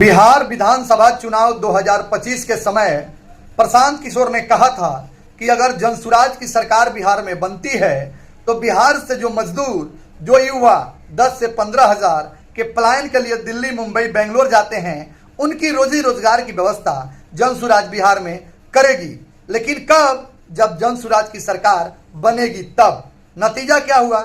बिहार विधानसभा चुनाव 2025 के समय प्रशांत किशोर ने कहा था कि अगर जनसुराज की सरकार बिहार में बनती है तो बिहार से जो मजदूर, जो युवा 10 से 15 हजार के पलायन के लिए दिल्ली, मुंबई, बेंगलोर जाते हैं, उनकी रोजी रोजगार की व्यवस्था जनसुराज बिहार में करेगी। लेकिन कब? जब जनसुराज की सरकार बनेगी तब। नतीजा क्या हुआ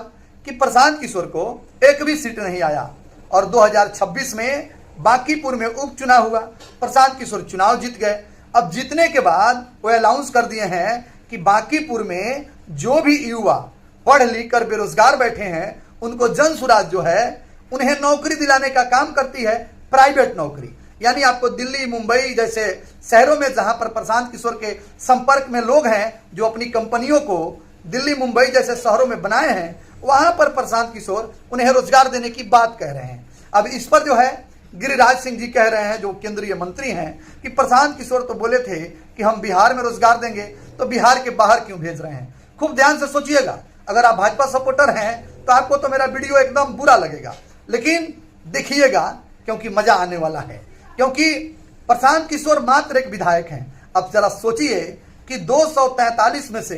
कि प्रशांत किशोर को एक भी सीट नहीं आया और 2026 में बांकीपुर में उपचुनाव हुआ। प्रशांत किशोर चुनाव जीत गए। अब जीतने के बाद वो अनाउंस कर दिए हैं कि बांकीपुर में जो भी युवा पढ़ लिख कर बेरोजगार बैठे हैं उनको जनसुराज जो है उन्हें नौकरी दिलाने का काम करती है, प्राइवेट नौकरी। यानी आपको दिल्ली, मुंबई जैसे शहरों में जहां पर प्रशांत किशोर के संपर्क में लोग हैं, जो अपनी कंपनियों को दिल्ली, मुंबई जैसे शहरों में बनाए हैं, वहां पर प्रशांत किशोर उन्हें रोजगार देने की बात कह रहे हैं। अब इस पर जो है गिरिराज सिंह जी कह रहे हैं, जो केंद्रीय मंत्री हैं, कि प्रशांत किशोर तो बोले थे कि हम बिहार में रोजगार देंगे, तो बिहार के बाहर क्यों भेज रहे हैं? खूब ध्यान से सोचिएगा। अगर आप भाजपा सपोर्टर हैं तो आपको तो मेरा वीडियो एकदम बुरा लगेगा, लेकिन देखिएगा क्योंकि मजा आने वाला है। क्योंकि प्रशांत किशोर मात्र एक विधायक हैं। अब जरा सोचिए कि 243 में से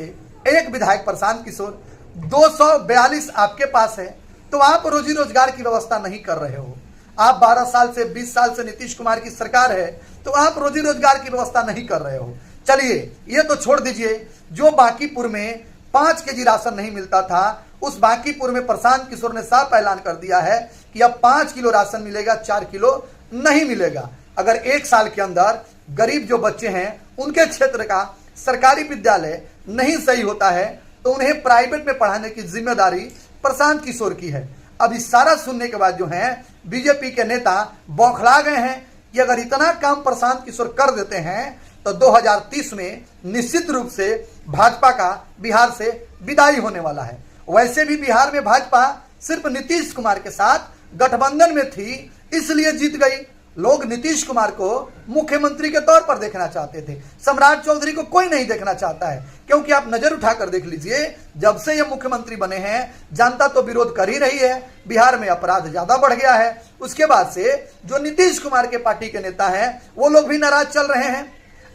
एक विधायक प्रशांत किशोर, 242 आपके पास है, तो आप रोजी रोजगार की व्यवस्था नहीं कर रहे हो। आप 12 साल से 20 साल से नीतीश कुमार की सरकार है, तो आप रोजी रोजगार की व्यवस्था नहीं कर रहे हो। चलिए ये तो छोड़ दीजिए, जो बांकीपुर में 5 केजी राशन नहीं मिलता था, उस बांकीपुर में प्रशांत किशोर ने साफ ऐलान कर दिया है कि अब 5 किलो राशन मिलेगा, 4 किलो नहीं मिलेगा। अगर एक साल के अंदर गरीब जो बच्चे हैं उनके क्षेत्र का सरकारी विद्यालय नहीं सही होता है तो उन्हें प्राइवेट में पढ़ाने की जिम्मेदारी प्रशांत किशोर की है। अब इस सारा सुनने के बाद जो है बीजेपी के नेता बौखला गए हैं कि अगर इतना काम प्रशांत किशोर कर देते हैं तो 2030 में निश्चित रूप से भाजपा का बिहार से विदाई होने वाला है। वैसे भी बिहार में भाजपा सिर्फ नीतीश कुमार के साथ गठबंधन में थी, इसलिए जीत गई। लोग नीतीश कुमार को मुख्यमंत्री के तौर पर देखना चाहते थे, सम्राट चौधरी को कोई नहीं देखना चाहता है। क्योंकि आप नजर उठाकर देख लीजिए, जब से ये मुख्यमंत्री बने हैं जनता तो विरोध कर ही रही है। बिहार में अपराध ज्यादा बढ़ गया है। उसके बाद से जो नीतीश कुमार के पार्टी के नेता हैं वो लोग भी नाराज चल रहे हैं।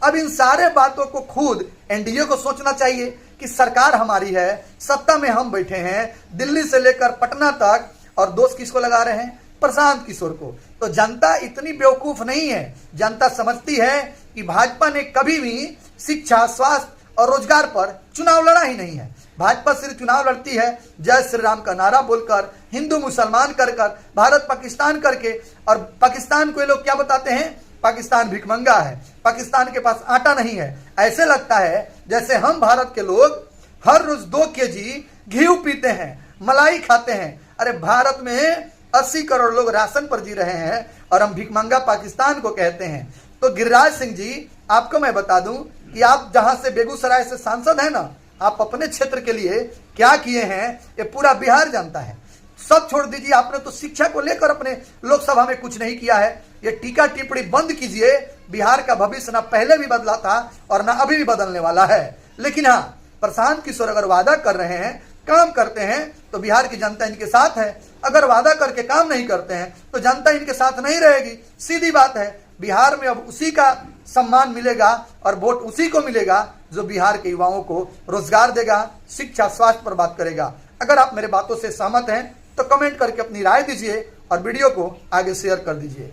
अब इन सारे बातों को खुद एनडीए को सोचना चाहिए कि सरकार हमारी है, सत्ता में हम बैठे हैं, दिल्ली से लेकर पटना तक, और दोष किसको लगा रहे हैं? प्रशांत किशोर को। तो जनता इतनी बेवकूफ नहीं है। जनता समझती है कि भाजपा ने कभी भी शिक्षा, स्वास्थ्य और रोजगार पर चुनाव लड़ा ही नहीं है। भाजपा सिर्फ चुनाव लड़ती है जय श्री राम का नारा बोलकर, हिंदू मुसलमान कर कर, भारत पाकिस्तान करके। और पाकिस्तान को ये लोग क्या बताते हैं? पाकिस्तान भिखमंगा है, पाकिस्तान के पास आटा नहीं है। ऐसे लगता है जैसे हम भारत के लोग हर रोज 2 केजी घी पीते हैं, मलाई खाते हैं। अरे भारत में 80 करोड़ लोग राशन पर जी रहे हैं और हम भिखमंगा पाकिस्तान को कहते हैं। तो गिरिराज सिंह जी, आपको मैं बता दूं कि आप जहां से बेगूसराय से सांसद हैं ना, आप अपने क्षेत्र के लिए क्या किए हैं ये पूरा बिहार जानता है। सब छोड़ दीजिए, आपने तो शिक्षा को लेकर अपने लोकसभा में कुछ नहीं किया है। ये टीका टिप्पणी बंद कीजिए। बिहार का भविष्य ना पहले भी बदला था और ना अभी भी बदलने वाला है। लेकिन हाँ, प्रशांत किशोर अगर वादा कर रहे हैं, काम करते हैं, तो बिहार की जनता इनके साथ है। अगर वादा करके काम नहीं करते हैं तो जनता इनके साथ नहीं रहेगी। सीधी बात है। बिहार में अब उसी का सम्मान मिलेगा और वोट उसी को मिलेगा जो बिहार के युवाओं को रोजगार देगा, शिक्षा, स्वास्थ्य पर बात करेगा। अगर आप मेरे बातों से सहमत हैं तो कमेंट करके अपनी राय दीजिए और वीडियो को आगे शेयर कर दीजिए।